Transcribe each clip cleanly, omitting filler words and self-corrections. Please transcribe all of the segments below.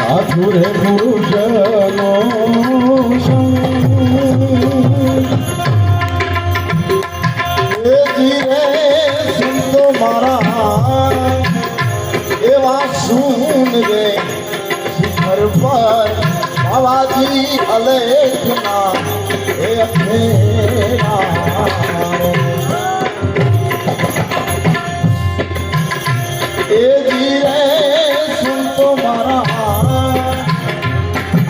સાધુ રે પુરુષનો સંતો મારા એવા સુન રે શિખર પર બાવાજી અલેખના એ અખેરા એ જીરે સંતો મારા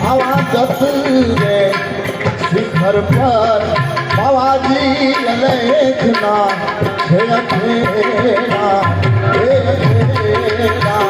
આવા જત રે શિખર પર બાવાજી અલેખના હે અખેરા હે અખેરા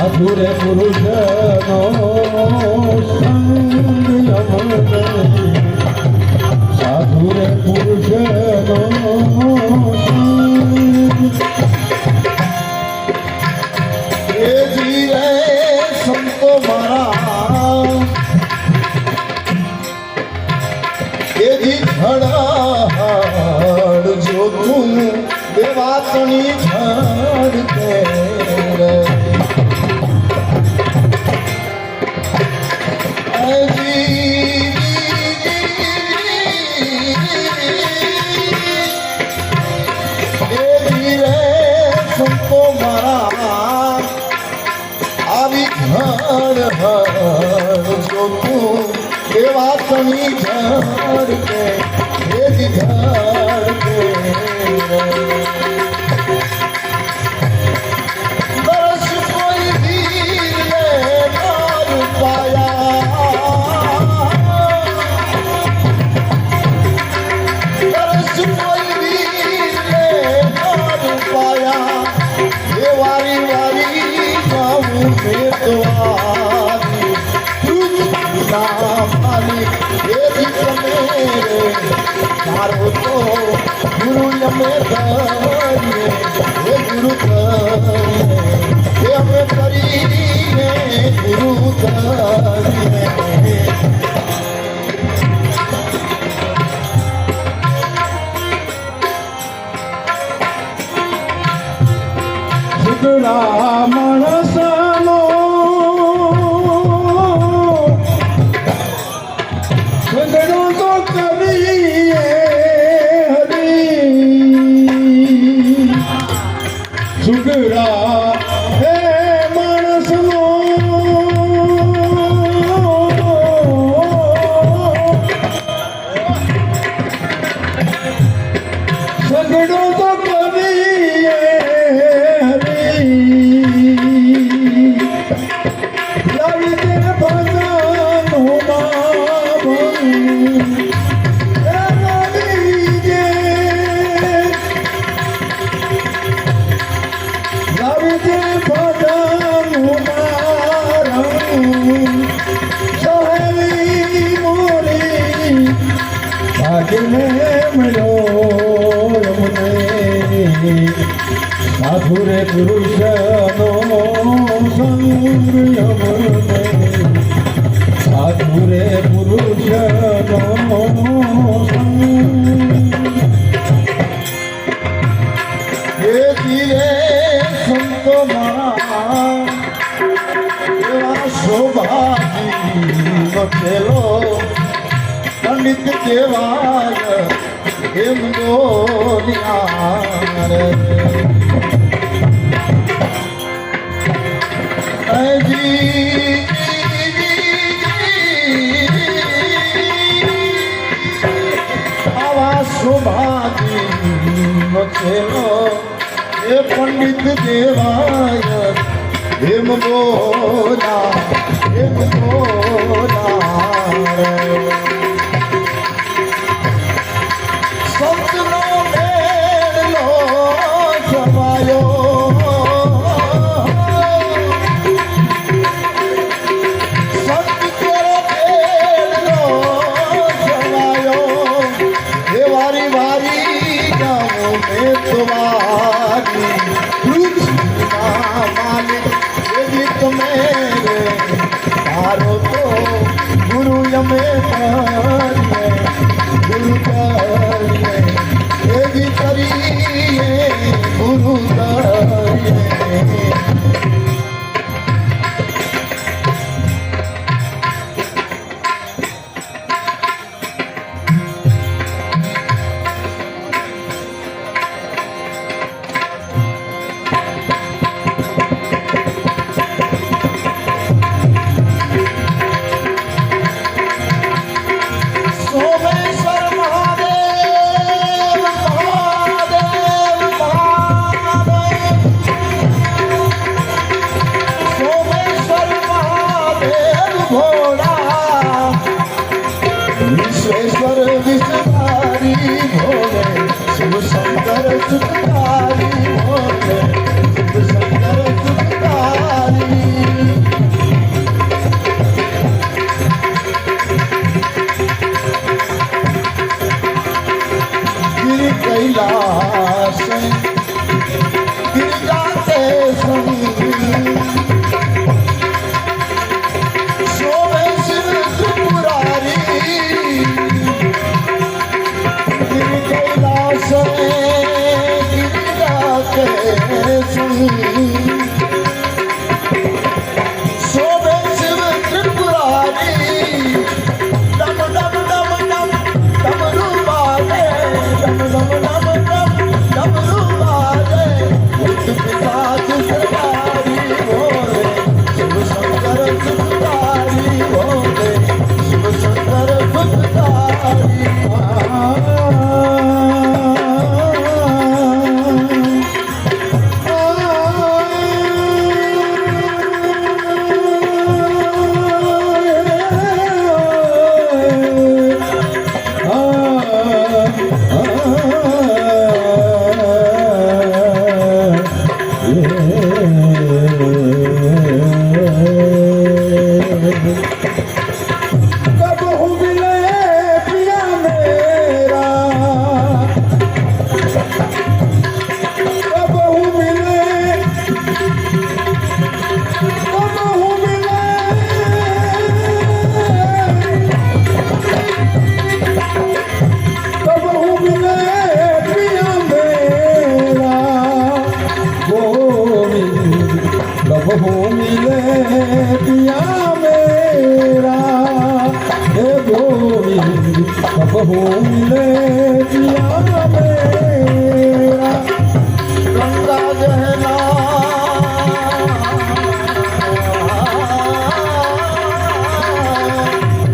સાધુ રે પુરુષનો સંગ સાધુ રે પુરુષનો એ જીરે સંતો મારા એ જી ધડાડ જો તું બે વાતની ધડ કે સંતો મારા આવી ધડ હડ જો તું એ વાતની ધડ કે એ જ ધડ કે દર્શ કોઈ વીર ને મારું પાયા દર્શ કોઈ વીર ને મારું પાયા એ વારી વારી ગાવું ભેટવારી ના માલિક એ તમે મારો તો ગુરુ અમે કરીએ એ ગુરુ કરીએ એ અમે કરીને ગુરુ કરીએ માણસનો ઝઘડો તો કરીએ હરી ઝઘડા હે માણસનો ઝઘડો તો કરીએ હરી લાવી દે ભજનોમાં ભંગ લાવી દે ભજનોમાં રંગ સહેલી મોરી ભાગને મળ્યો યમને સાધુ રે પુરુષનો સંગ યમને સાધુ રે પુરુષનો સંગ એ ધીરે સંતોમાં એવા શોભાજી વખેલો પંડિત દેવાય એમ બોલ્યા રે આવા શોભાજી વખેલો એ પંડિત દેવાય એમ બોલા સંતનો મેળો જવાયો સંત કેરો મેળો જવાયો એ વારી વારી જાઉં મેં તમારી માલિક એવી તમે તારો તો ગુરુ યમે ગુરુ કરીએ એવી કરીએ ગુરુ કરીએ विश्वेश्वर विश्वधारी भोले शिव शंकर सुखधारी भोले शिव शंकर सुखधारी गिरि कैलाश गिर जाते संगी कब हो मिले